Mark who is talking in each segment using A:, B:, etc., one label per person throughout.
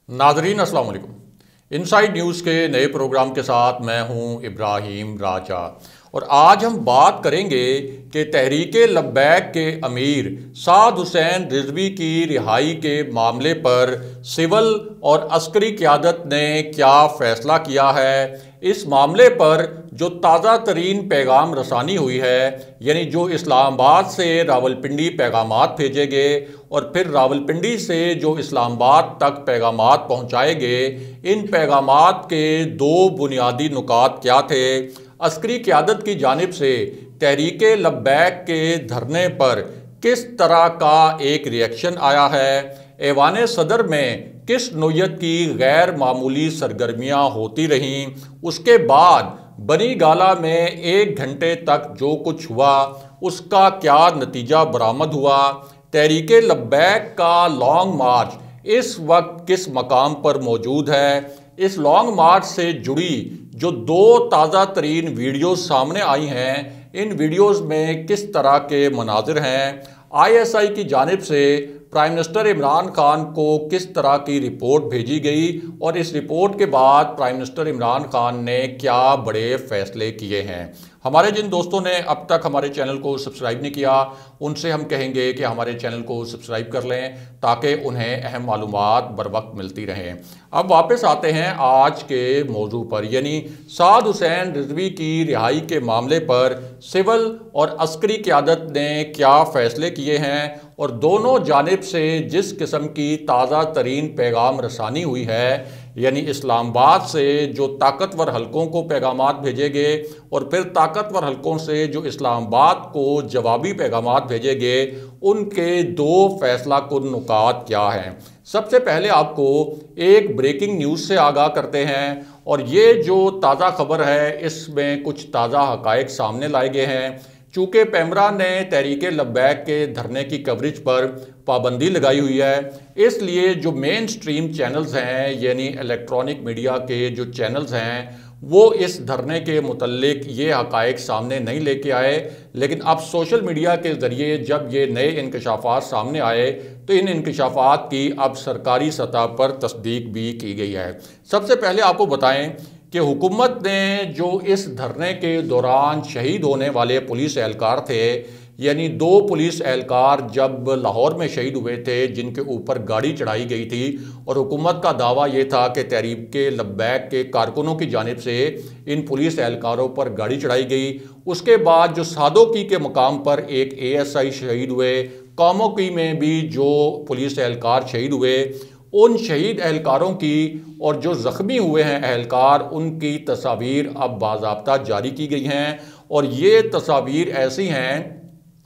A: नाजरीन अस्सलाम वालेकुम। इनसाइड न्यूज़ के नए प्रोग्राम के साथ मैं हूं इब्राहिम राजा और आज हम बात करेंगे कि तहरीक लब्बैक के अमीर साद हुसैन रिजवी की रिहाई के मामले पर सिविल और अस्करी क़यादत ने क्या फ़ैसला किया है। इस मामले पर जो ताज़ा तरीन पैगाम रसानी हुई है, यानी जो इस्लामाबाद से रावलपिंडी पैगामात भेजे गए और फिर रावलपिंडी से जो इस्लामाबाद तक पैगामात पहुँचाए गए, इन पैगामात के दो बुनियादी नुकात क्या थे। अस्करी क़यादत की जानिब से तहरीक लब्बैक के धरने पर किस तरह का एक रिएक्शन आया है, ऐवान सदर में किस नोयत की गैर मामूली सरगर्मियाँ होती रहीं, उसके बाद बनी गाला में 1 घंटे तक जो कुछ हुआ उसका क्या नतीजा बरामद हुआ, तहरीक लब्बैक का लॉन्ग मार्च इस वक्त किस मकाम पर मौजूद है। इस लॉन्ग मार्च से जुड़ी जो 2 ताज़ा तरीन वीडियोज़ सामने आई हैं, इन वीडियोज़ में किस तरह के मनाजिर हैं। ISI की जानिब से प्राइम मिनिस्टर इमरान खान को किस तरह की रिपोर्ट भेजी गई और इस रिपोर्ट के बाद प्राइम मिनिस्टर इमरान खान ने क्या बड़े फैसले किए हैं। हमारे जिन दोस्तों ने अब तक हमारे चैनल को सब्सक्राइब नहीं किया, उनसे हम कहेंगे कि हमारे चैनल को सब्सक्राइब कर लें ताकि उन्हें अहम मालूमात बर वक्त मिलती रहें। अब वापस आते हैं आज के मौजू पर, यानी साद हुसैन रिजवी की रिहाई के मामले पर सिविल और अस्करी क़यादत ने क्या फ़ैसले किए हैं और दोनों जानिब से जिस किस्म की ताज़ा तरीन पैगाम रसानी हुई है, यानी इस्लामाबाद से जो ताकतवर हलकों को पैगामात भेजे गए और फिर ताकतवर हलकों से जो इस्लामाबाद को जवाबी पैगामात भेजे गए, उनके 2 फैसला कुन नुकात क्या हैं। सबसे पहले आपको एक ब्रेकिंग न्यूज़ से आगाह करते हैं और ये जो ताज़ा खबर है इसमें कुछ ताज़ा हक़ाइक़ सामने लाए गए हैं। चूँकि पैमरा ने तहरीक लब्बैक के धरने की कवरेज पर पाबंदी लगाई हुई है, इसलिए जो मेन स्ट्रीम चैनल्स हैं, यानी इलेक्ट्रॉनिक मीडिया के जो चैनल्स हैं, वो इस धरने के मुतल्लिक ये हक़ाइक़ सामने नहीं लेके आए। लेकिन अब सोशल मीडिया के ज़रिए जब ये नए इंकशाफात सामने आए तो इन इंकशाफात की अब सरकारी सतह पर तस्दीक भी की गई है। सबसे पहले आपको बताएं कि हुकूमत ने जो इस धरने के दौरान शहीद होने वाले पुलिस एहलकार थे, यानी 2 पुलिस एहलकार जब लाहौर में शहीद हुए थे जिनके ऊपर गाड़ी चढ़ाई गई थी और हुकूमत का दावा ये था कि तहरीक लब्बैक के कारकुनों की जानिब से इन पुलिस एहलकारों पर गाड़ी चढ़ाई गई। उसके बाद जो सादोकी के मकाम पर एक ASI शहीद हुए, कामोकी में भी जो पुलिस एहलकार शहीद हुए, उन शहीद एहलकारों की और जो ज़ख्मी हुए हैं एहलकार, उनकी तस्वीर अब बाज़ाब्ता जारी की गई हैं और ये तस्वीर ऐसी हैं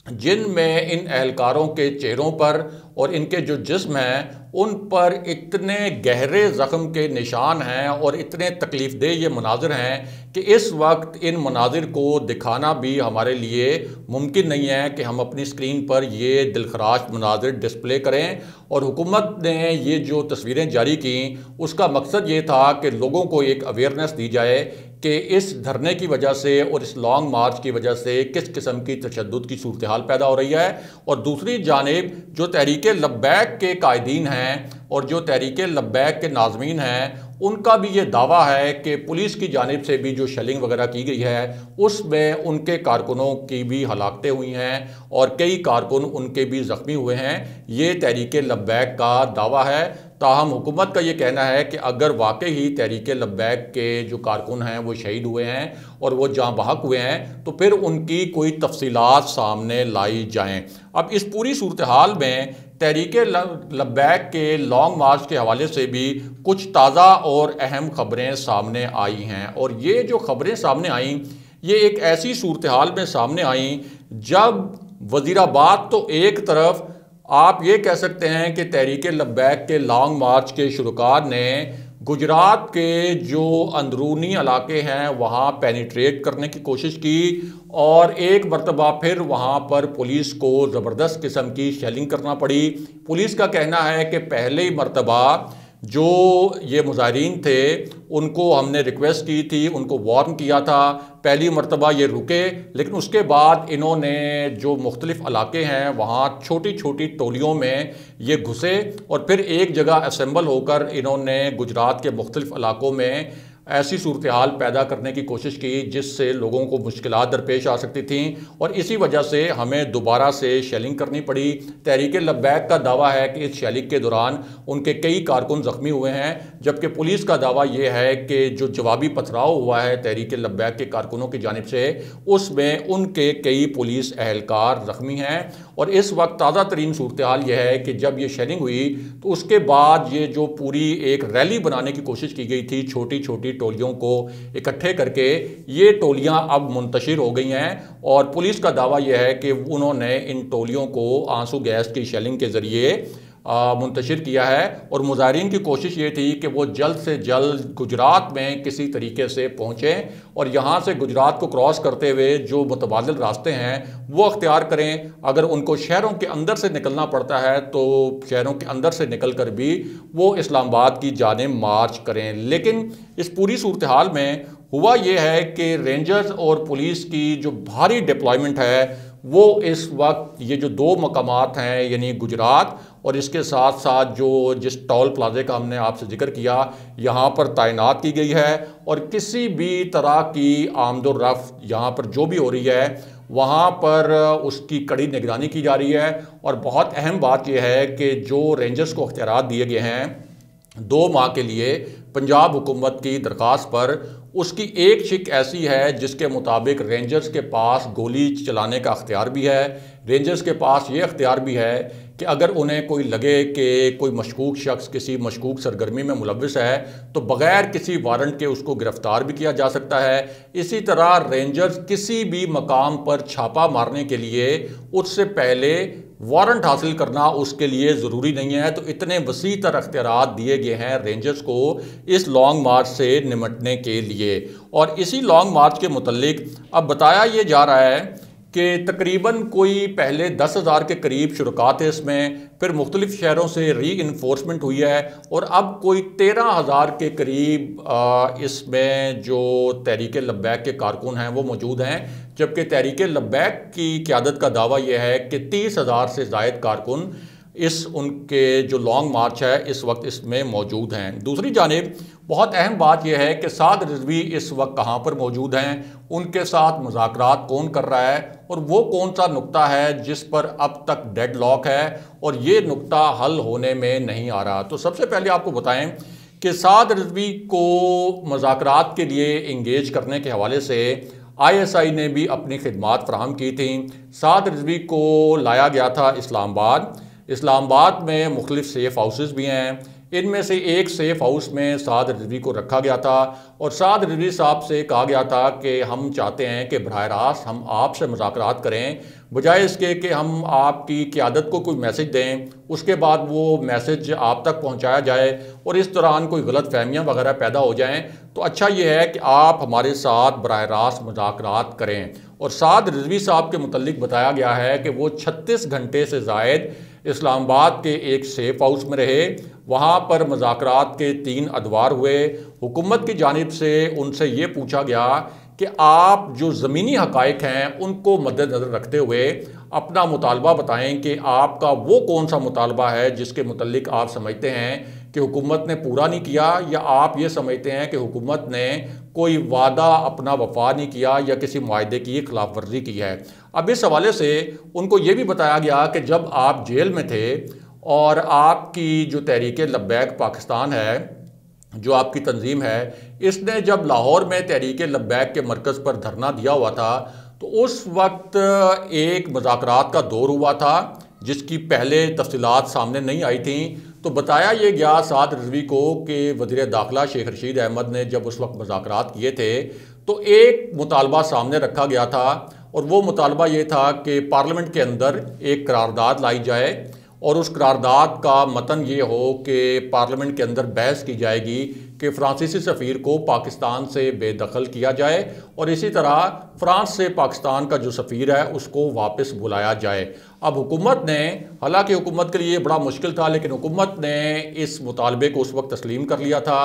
A: जिनमें इन एहलकारों के चेहरों पर और इनके जो जिस्म हैं उन पर इतने गहरे ज़ख्म के निशान हैं और इतने तकलीफ़देह ये मनाजिर हैं कि इस वक्त इन मनाजिर को दिखाना भी हमारे लिए मुमकिन नहीं है कि हम अपनी स्क्रीन पर ये दिलखराश मनाजिर डिस्प्ले करें। और हुकूमत ने ये जो तस्वीरें जारी की उसका मकसद ये था कि लोगों को एक अवेयरनेस दी जाए कि इस धरने की वजह से और इस लॉन्ग मार्च की वजह से किस किस्म की तशद्दुद की सूरत हाल पैदा हो रही है। और दूसरी जानिब जो तहरीक लब्बैक के कायदीन हैं और जो तहरीक लब्बैक के नाज़मीन हैं, उनका भी ये दावा है कि पुलिस की जानिब से भी जो शेलिंग वगैरह की गई है उसमें उनके कारकुनों की भी हलाकतें हुई हैं और कई कारकुन उनके भी ज़ख्मी हुए हैं। ये तहरीक लब्बैक का दावा है। ताहम हुकूमत का ये कहना है कि अगर वाकई ही तहरीक लब्बैक के जो कारकुन हैं वो शहीद हुए हैं और वो जाँ बहक हुए हैं तो फिर उनकी कोई तफसीलात सामने लाई जाएँ। अब इस पूरी सूरत हाल में तहरीक लब्बैक के लॉन्ग मार्च के हवाले से भी कुछ ताज़ा और अहम खबरें सामने आई हैं और ये जो खबरें सामने आईं ये एक ऐसी सूरत हाल में सामने आईं जब वज़ीराबाद तो एक तरफ आप ये कह सकते हैं कि तहरीक लब्बैक के लॉन्ग मार्च के शुरुकार ने गुजरात के जो अंदरूनी इलाके हैं वहाँ पेनिट्रेट करने की कोशिश की और एक मरतबा फिर वहाँ पर पुलिस को ज़बरदस्त किस्म की शेलिंग करना पड़ी। पुलिस का कहना है कि पहले ही मरतबा जो ये मुजाहिरीन थे उनको हमने रिक्वेस्ट की थी, उनको वार्न किया था। पहली मरतबा ये रुके, लेकिन उसके बाद इन्होंने जो मुख्तलिफ इलाके हैं वहाँ छोटी छोटी टोलियों में ये घुसे और फिर एक जगह असेंबल होकर इन्होंने गुजरात के मुख्तलिफ इलाकों में ऐसी सूरत हाल पैदा करने की कोशिश की जिससे लोगों को मुश्किलात दरपेश आ सकती थी और इसी वजह से हमें दोबारा से शेलिंग करनी पड़ी। तहरीक लब्बैक का दावा है कि इस शेलिंग के दौरान उनके कई कारकुन ज़ख्मी हुए हैं, जबकि पुलिस का दावा यह है कि जो जवाबी पथराव हुआ है तहरीक लब्बैक के कारकुनों की जानिब से, उसमें उनके कई पुलिस एहलकार ज़ख्मी हैं। और इस वक्त ताज़ा तरीन सूरत हाल यह है कि जब ये शेलिंग हुई तो उसके बाद ये जो पूरी एक रैली बनाने की कोशिश की गई थी छोटी छोटी टोलियों को इकट्ठे करके, ये टोलियां अब मुंतशिर हो गई हैं और पुलिस का दावा यह है कि उन्होंने इन टोलियों को आंसू गैस की शेलिंग के ज़रिए मुंतशिर किया है। और मुजाहिरीन की कोशिश ये थी कि वो जल्द से जल्द गुजरात में किसी तरीके से पहुँचें और यहाँ से गुजरात को क्रॉस करते हुए जो मुतबादिल रास्ते हैं वो अख्तियार करें। अगर उनको शहरों के अंदर से निकलना पड़ता है तो शहरों के अंदर से निकल कर भी वो इस्लामाबाद की जानिब मार्च करें। लेकिन इस पूरी सूरत हाल में हुआ ये है कि रेंजर्स और पुलिस की जो भारी डिप्लॉयमेंट है वो इस वक्त ये जो दो मकामात हैं यानी गुजरात और इसके साथ साथ जो जिस टोल प्लाजे का हमने आपसे जिक्र किया यहाँ पर तैनात की गई है और किसी भी तरह की आमदोरफ्त यहाँ पर जो भी हो रही है वहाँ पर उसकी कड़ी निगरानी की जा रही है। और बहुत अहम बात यह है कि जो रेंजर्स को अख्तियारात दिए गए हैं 2 माह के लिए पंजाब हुकूमत की दरख्वास्त पर, उसकी एक शिक ऐसी है जिसके मुताबिक रेंजर्स के पास गोली चलाने का अख्तियार भी है। रेंजर्स के पास ये अख्तियार भी है कि अगर उन्हें कोई लगे कि कोई मशकूक शख्स किसी मशकूक सरगर्मी में मुलव्विस है तो बग़ैर किसी वारंट के उसको गिरफ़्तार भी किया जा सकता है। इसी तरह रेंजर्स किसी भी मकाम पर छापा मारने के लिए उससे पहले वारंट हासिल करना उसके लिए ज़रूरी नहीं है। तो इतने वसी तर अख्तियारात दिए गए हैं रेंजर्स को इस लॉन्ग मार्च से निमटने के लिए। और इसी लॉन्ग मार्च के मुतल्लिक अब बताया ये जा रहा है कि तकरीबन कोई पहले 10,000 के करीब शुरका थे इसमें, फिर मुख्तलिफ शहरों से री इन्फोर्समेंट हुई है और अब कोई 13,000 के करीब इसमें जो तहरीक लब्बैक के कारकुन हैं वो मौजूद हैं। जबकि तहरीक लब्बैक की क़यादत का दावा यह है कि 30,000 से ज़ायद कारकुन इस उनके जो लॉन्ग मार्च है इस वक्त इसमें मौजूद हैं। दूसरी जानिब बहुत अहम बात यह है कि साद रिजवी इस वक्त कहाँ पर मौजूद हैं, उनके साथ मुज़ाकरात कौन कर रहा है और वो कौन सा नुक्ता है जिस पर अब तक डेड लॉक है और ये नुक्ता हल होने में नहीं आ रहा। तो सबसे पहले आपको बताएं कि साद रिजवी को मुज़ाकरात के लिए इंगेज करने के हवाले से ISI ने भी अपनी खिदमात फराहम की थी। साद रिजवी को लाया गया था इस्लामाबाद में मुख्तलिफ सेफ हाउसेस भी हैं। इनमें से एक सेफ हाउस में साद रिजवी को रखा गया था और साद रिजवी साहब से कहा गया था कि हम चाहते हैं कि बराह रास्त हम आपसे मुज़ाकरात करें, बजाय इसके कि हम आपकी क़यादत को कोई मैसेज दें, उसके बाद वो मैसेज आप तक पहुंचाया जाए और इस दौरान कोई गलत फहमियाँ वगैरह पैदा हो जाएं। तो अच्छा ये है कि आप हमारे साथ बराह रास्त मुज़ाकरात करें। और साद रिजवी साहब के मुतल्लिक बताया गया है कि वो 36 घंटे से ज़ायद इस्लामाबाद के एक सेफ हाउस में रहे, वहाँ पर मुज़ाकरात के 3 अदवार हुए। हुकूमत की जानिब से उनसे ये पूछा गया कि आप जो ज़मीनी हक़ाइक़ हैं उनको मद्देनज़र रखते हुए अपना मुतालबा बताएं कि आपका वो कौन सा मुतालबा है जिसके मुतल्लिक आप समझते हैं कि हुकूमत ने पूरा नहीं किया, या आप ये समझते हैं कि हुकूमत ने कोई वादा अपना वफा नहीं किया या किसी मुआहदे की खिलाफ वर्जी की है। अब इस हवाले से उनको ये भी बताया गया कि जब आप जेल में थे और आपकी जो तहरीक लब्बैक पाकिस्तान है, जो आपकी तंजीम है, इसने जब लाहौर में तहरीक लब्बैक के मरकज़ पर धरना दिया हुआ था तो उस वक्त एक मुज़ाकरात का दौर हुआ था जिसकी पहले तफसीलात सामने नहीं आई थी। तो बताया ये गया साद रिजवी को कि वज़ीर दाखिला शेख रशीद अहमद ने जब उस वक्त मुज़ाकरात किए थे तो एक मुतालबा सामने रखा गया था और वो मुतालबा ये था कि पार्लियामेंट के अंदर एक करारदाद लाई जाए और उस करारदाद का मतन ये हो कि पार्लियामेंट के अंदर बहस की जाएगी कि फ्रांसीसी सफ़ीर को पाकिस्तान से बेदखल किया जाए और इसी तरह फ्रांस से पाकिस्तान का जो सफ़ीर है उसको वापस बुलाया जाए। अब हुकूमत ने, हालांकि हुकूमत के लिए बड़ा मुश्किल था, लेकिन हुकूमत ने इस मुतालबे को उस वक्त तस्लीम कर लिया था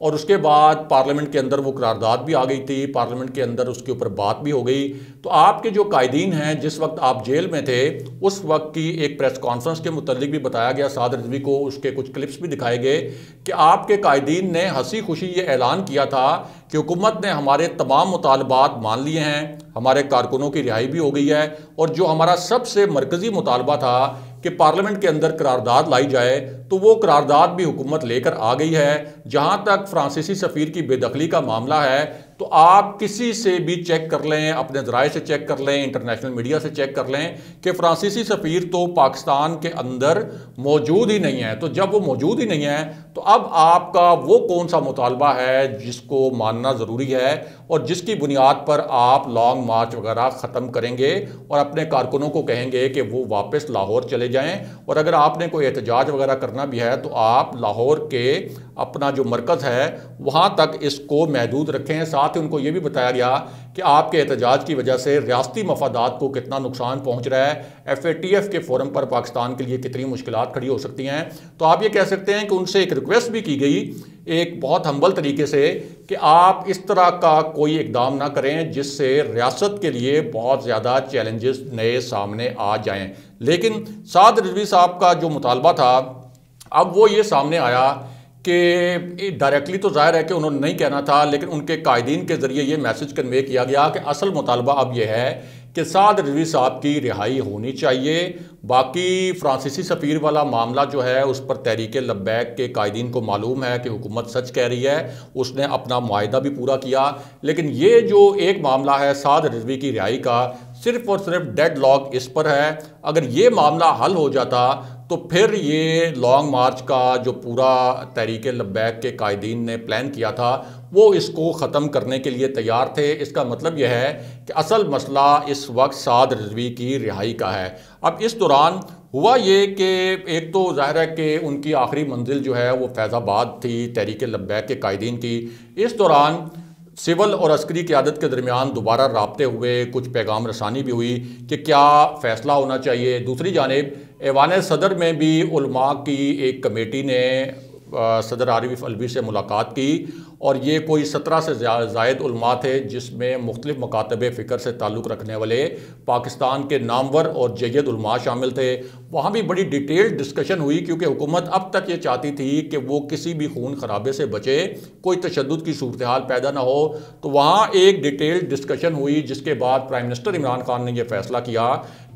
A: और उसके बाद पार्लियामेंट के अंदर वो करारदाद भी आ गई थी, पार्लियामेंट के अंदर उसके ऊपर बात भी हो गई। तो आपके जो कायदीन हैं, जिस वक्त आप जेल में थे उस वक्त की एक प्रेस कॉन्फ्रेंस के मुतालिक भी बताया गया, साद रिजवी को उसके कुछ क्लिप्स भी दिखाए गए कि आपके कायदीन ने हंसी खुशी ये ऐलान किया था कि हुकूमत ने हमारे तमाम मुतालबात मान लिए हैं, हमारे कारकुनों की रिहाई भी हो गई है और जो हमारा सबसे मरकज़ी मुतालबा था कि पार्लियामेंट के अंदर करारदाद लाई जाए, तो वो करारदाद भी हुकूमत लेकर आ गई है। जहाँ तक फ्रांसीसी सफ़ीर की बेदखली का मामला है, तो आप किसी से भी चेक कर लें, अपने ज़राए से चेक कर लें, इंटरनेशनल मीडिया से चेक कर लें कि फ्रांसीसी सफ़ीर तो पाकिस्तान के अंदर मौजूद ही नहीं है। तो जब वो मौजूद ही नहीं है तो अब आपका वो कौन सा मुतालबा है जिसको मानना ज़रूरी है और जिसकी बुनियाद पर आप लॉन्ग मार्च वगैरह ख़त्म करेंगे और अपने कारकुनों को कहेंगे कि वो वापस लाहौर चले जाएं। और अगर आपने कोई एहतजाज वगैरह करना भी है तो आप लाहौर के अपना जो मरकज़ है वहाँ तक इसको महदूद रखें। साथ ही उनको ये भी बताया गया कि आपके एहतजाज की वजह से रियासती मफादात को कितना नुकसान पहुँच रहा है, FATF के फोरम पर पाकिस्तान के लिए कितनी मुश्किलात खड़ी हो सकती हैं। तो आप ये कह सकते हैं कि उनसे एक रिक्वेस्ट भी की गई एक बहुत हम्बल तरीके से कि आप इस तरह का कोई इकदाम ना करें जिससे रियासत के लिए बहुत ज़्यादा चैलेंजेस नए सामने आ जाएं। लेकिन साद रिजवी साहब का जो मुतालबा था, अब वो ये सामने आया कि डायरेक्टली तो जाहिर है कि उन्होंने नहीं कहना था, लेकिन उनके कायदीन के ज़रिए ये मैसेज कन्वे किया गया कि असल मुतालबा अब यह है कि साद रिजवी साहब की रिहाई होनी चाहिए। बाकी फ्रांसीसी सफ़ीर वाला मामला जो है उस पर तहरीक लब्बैक के कायदीन को मालूम है कि हुकूमत सच कह रही है, उसने अपना मुआहदा भी पूरा किया। लेकिन ये जो एक मामला है साद रिजवी की रिहाई का, सिर्फ़ और सिर्फ डेड लॉक इस पर है। अगर ये मामला हल हो जाता तो फिर ये लॉन्ग मार्च का जो पूरा तहरीक लब्बैक के कायदीन ने प्लान किया था वो इसको ख़त्म करने के लिए तैयार थे। इसका मतलब यह है कि असल मसला इस वक्त साद रिजवी की रिहाई का है। अब इस दौरान हुआ ये कि एक तो ज़ाहिर है कि उनकी आखिरी मंजिल जो है वो फैज़ाबाद थी तहरीक लब्बैक के कायदीन की। इस दौरान सिविल और अस्करी क़यादत के दरमियान दोबारा राब्ते हुए, कुछ पैगाम रसानी भी हुई कि क्या फ़ैसला होना चाहिए। दूसरी जानिब ऐवान सदर में भी उलमा की एक कमेटी ने सदर आरिफ अलवी से मुलाकात की और ये कोई 17 से ज़ायद उलमा थे जिसमें मुख्तलिफ़ मकातब फ़िक्र से ताल्लुक़ रखने वाले पाकिस्तान के नामवर और जय्यद उलमा शामिल थे। वहाँ भी बड़ी डिटेल्ड डिस्कशन हुई क्योंकि हुकूमत अब तक ये चाहती थी कि वो किसी भी खून खराबे से बचे, कोई तशद्दुद की सूरत हाल पैदा ना हो। तो वहाँ एक डिटेल्ड डिस्कशन हुई जिसके बाद प्राइम मिनिस्टर इमरान खान ने यह फ़ैसला किया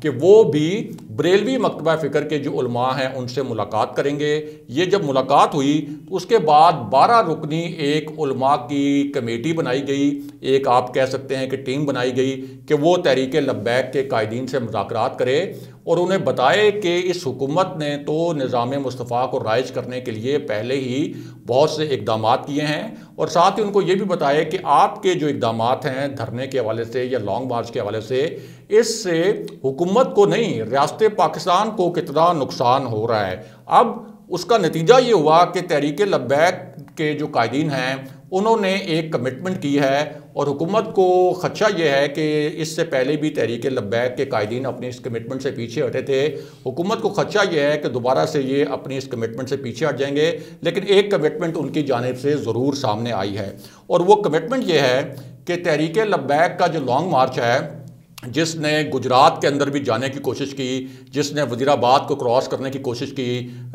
A: कि वो भी बरेलवी मकतबा फ़िक्र के जो उलमा हैं उनसे मुलाकात करेंगे। ये जब मुलाकात हुई तो उसके बाद 12 रुकनी एक उलमा की कमेटी बनाई गई, एक आप कह सकते हैं कि टीम बनाई गई कि वो तहरीक लब्बैक के कायदीन से मुज़ाकरात करे और उन्हें बताए कि इस हुकूमत ने तो निज़ाम मुस्तफ़ा को राइज करने के लिए पहले ही बहुत से इक़दाम किए हैं और साथ ही उनको ये भी बताए कि आपके जो इक़दाम हैं धरने के हवाले से या लॉन्ग मार्च के हवाले से, इससे हुकूमत को नहीं रियासत पाकिस्तान को कितना नुकसान हो रहा है। अब उसका नतीजा ये हुआ कि तहरीक लब्बैक के जो कायदीन हैं उन्होंने एक कमिटमेंट की है और हुकूमत को खदशा ये है कि इससे पहले भी तहरीक लब्बैक के कायदीन अपनी इस कमिटमेंट से पीछे हटे थे। हुकूमत को खदशा ये है कि दोबारा से ये अपनी इस कमिटमेंट से पीछे हट जाएंगे, लेकिन एक कमिटमेंट उनकी जानिब से ज़रूर सामने आई है और वो कमिटमेंट ये है कि तहरीक लब्बैक का जो लॉन्ग मार्च है, जिसने गुजरात के अंदर भी जाने की कोशिश की, जिसने वज़ीराबाद को क्रॉस करने की कोशिश की,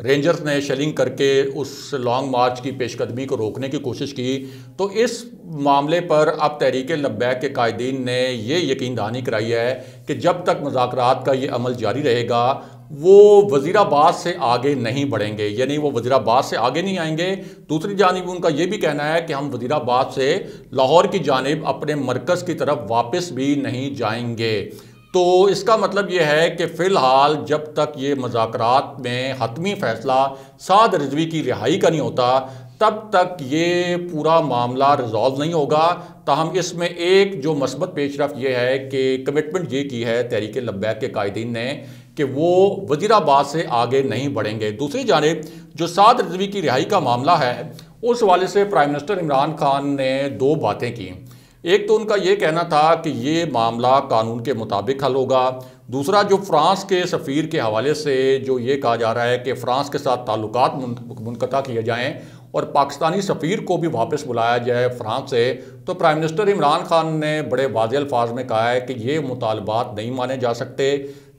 A: रेंजर्स ने शेलिंग करके उस लॉन्ग मार्च की पेशकदमी को रोकने की कोशिश की, तो इस मामले पर अब तहरीक लब्बैक के कायदीन ने ये यकीन दहानी कराई है कि जब तक मुज़ाकरात का ये अमल जारी रहेगा वो वज़ीराबाद से आगे नहीं बढ़ेंगे, यानी वो वज़ीराबाद से आगे नहीं आएंगे। दूसरी जानिब उनका ये भी कहना है कि हम वज़ीराबाद से लाहौर की जानिब अपने मरकज़ की तरफ वापस भी नहीं जाएंगे। तो इसका मतलब ये है कि फ़िलहाल जब तक ये मुज़ाकरात में हतमी फ़ैसला साद रिजवी की रिहाई का नहीं होता तब तक ये पूरा मामला रिजॉल्व नहीं होगा। ताहम इसमें एक जो मस्बत पेशरफ्त ये है कि कमिटमेंट ये की है तहरीक लब्बैक के कायदीन ने कि वो वज़ीराबाद से आगे नहीं बढ़ेंगे। दूसरी जानिब जो साद रिजवी की रिहाई का मामला है, उस हवाले से प्राइम मिनिस्टर इमरान खान ने दो बातें की। एक तो उनका ये कहना था कि ये मामला कानून के मुताबिक हल होगा। दूसरा, जो फ्रांस के सफ़ीर के हवाले से जो ये कहा जा रहा है कि फ़्रांस के साथ ताल्लुकात मुनक़ता किए जाएँ और पाकिस्तानी सफ़ीर को भी वापस बुलाया जाए फ्रांस से, तो प्राइम मिनिस्टर इमरान खान ने बड़े वाज़ेह अल्फाज में कहा है कि ये मुतालबात नहीं माने जा सकते।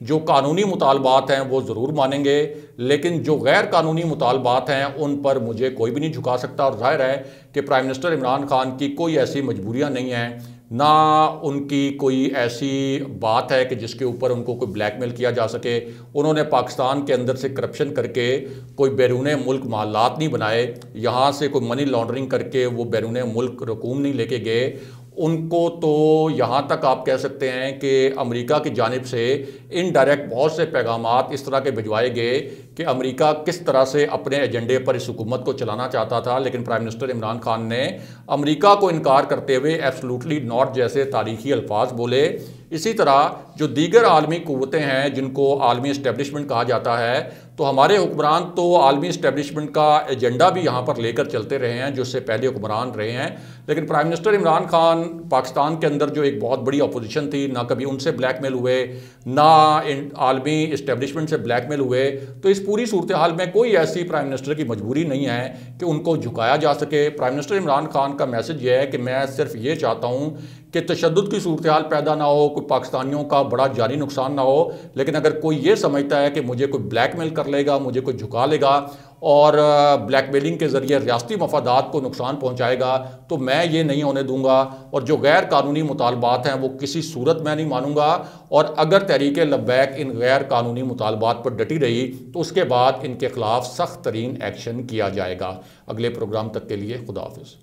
A: जो कानूनी मुतालबात हैं वो ज़रूर मानेंगे, लेकिन जो गैर कानूनी मुतालबात हैं उन पर मुझे कोई भी नहीं झुका सकता। और जाहिर है कि प्राइम मिनिस्टर इमरान खान की कोई ऐसी मजबूरियां नहीं हैं, ना उनकी कोई ऐसी बात है कि जिसके ऊपर उनको कोई ब्लैकमेल किया जा सके। उन्होंने पाकिस्तान के अंदर से करप्शन करके कोई बैरून मुल्क मालात नहीं बनाए, यहाँ से कोई मनी लॉन्ड्रिंग करके वो बैरून मुल्क रकूम नहीं लेके गए। उनको तो यहाँ तक आप कह सकते हैं कि अमेरिका की जानिब से इनडायरेक्ट बहुत से पैगामात इस तरह के भिजवाए गए कि अमेरिका किस तरह से अपने एजेंडे पर इस हुकूमत को चलाना चाहता था, लेकिन प्राइम मिनिस्टर इमरान खान ने अमेरिका को इनकार करते हुए एब्सोल्युटली नॉट जैसे तारीखी अल्फाज बोले। इसी तरह जो दीगर आलमी क़ुव्वतें हैं जिनको आलमी इस्टेब्लिशमेंट कहा जाता है, तो हमारे हुक्मरान तो आलमी इस्टेब्लिशमेंट का एजेंडा भी यहाँ पर लेकर चलते रहे हैं जो इससे पहले हुक्मरान रहे हैं, लेकिन प्राइम मिनिस्टर इमरान खान पाकिस्तान के अंदर जो एक बहुत बड़ी अपोजिशन थी, ना कभी उनसे ब्लैकमेल हुए, ना आलमी इस्टेब्लिशमेंट से ब्लैकमेल हुए। तो इस पूरी सूरत हाल में कोई ऐसी प्राइम मिनिस्टर की मजबूरी नहीं है कि उनको झुकाया जा सके। प्राइम मिनिस्टर इमरान खान का मैसेज ये है कि मैं सिर्फ ये चाहता हूँ कि तशद्दुद की सूरत हाल पैदा ना हो, कोई पाकिस्तानियों का बड़ा जानी नुकसान ना हो, लेकिन अगर कोई ये समझता है कि मुझे कोई ब्लैकमेल कर लेगा, मुझे कोई झुका लेगा और ब्लैकमेलिंग के ज़रिए रियासती मफादात को नुकसान पहुँचाएगा, तो मैं ये नहीं होने दूंगा। और जो गैर कानूनी मुतालबात हैं वो किसी सूरत में नहीं मानूंगा, और अगर तहरीक लब्बैक इन गैर कानूनी मुतालबात पर डटी रही तो उसके बाद इनके खिलाफ सख्त तरीन एक्शन किया जाएगा। अगले प्रोग्राम तक के लिए खुदा हाफिज़।